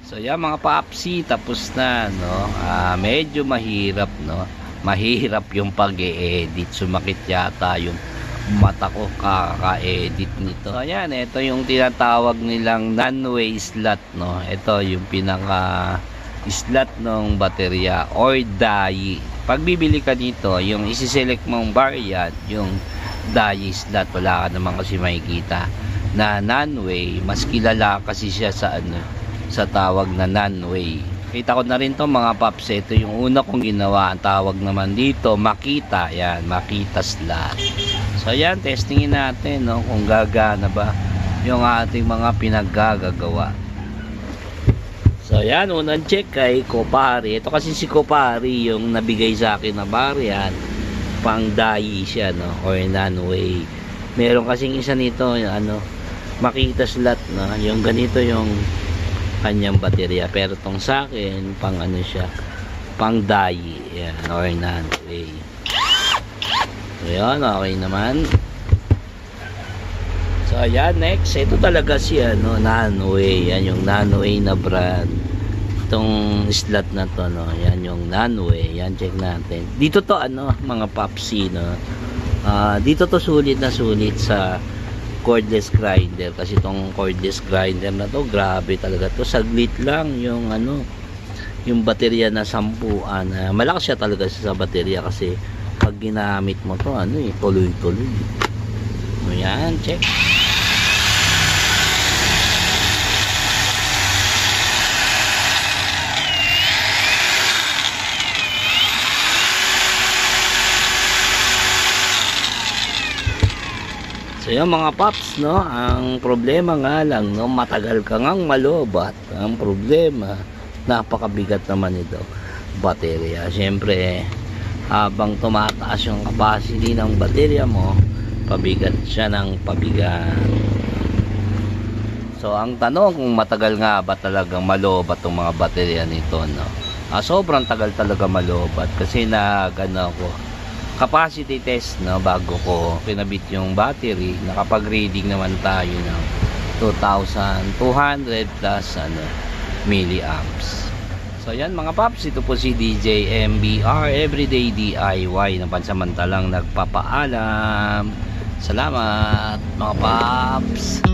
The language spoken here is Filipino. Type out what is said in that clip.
So yan mga papsi, tapos na, no. Medyo mahirap, no. Mahirap yung pag-e-edit. Sumakit yata yung mata ko kaka-edit nito. So yan, ito yung tinatawag nilang non-way slot, no. Ito yung pinaka slot ng baterya or die. Pag bibili ka nito, yung isi-select mong variant, yung die slot, wala ka naman kasi makikita na non-way. Mas kilala kasi siya sa sa tawag na non-way. Kita ko na rin to mga paps. Ito yung una kong ginawa. Ang tawag naman dito Makita. Yan, Makita slot. So yan, testingin natin, no, kung gagana ba yung ating mga pinaggagawa. So yan, unang check kay Kopari. Ito kasi si Kopari yung nabigay sa akin na variant. Pang dayi siya, no, or non-way. Meron kasing isa nito, yung Makita slot, no, yung ganito yung kanyang baterya, pero tong sa akin pang siya, pang dayi, yan, or non-way. So yan, okay naman. So ayan, next, ito talaga siya, no, non-way. Yan yung non-way na brand. Itong slot na to, no, yan yung non-way. Yan, check natin. Dito to, mga papsi, no, dito to sulit na sulit sa cordless grinder, kasi itong cordless grinder na to, grabe talaga to. Saglit lang yung yung baterya na 10. Malakas siya talaga sa baterya, kasi pag ginamit mo to, tuloy-tuloy. So yan, check. So yung mga paps, no, ang problema nga lang, no, matagal ka ngang malobat. Ang problema, napakabigat naman ito, baterya. Siyempre, habang tumataas yung capacity ng baterya mo, pabigat siya ng pabigat. So ang tanong, kung matagal nga ba talagang malobat itong mga baterya nito, no? Sobrang tagal talaga malobat, kasi ako capacity test, no, bago ko pinabit yung battery. Nakapag-reading naman tayo ng 2,200 plus milliamps. So yan mga paps, ito po si DJ MBR Everyday DIY na pansamantalang nagpapaalam. Salamat mga paps.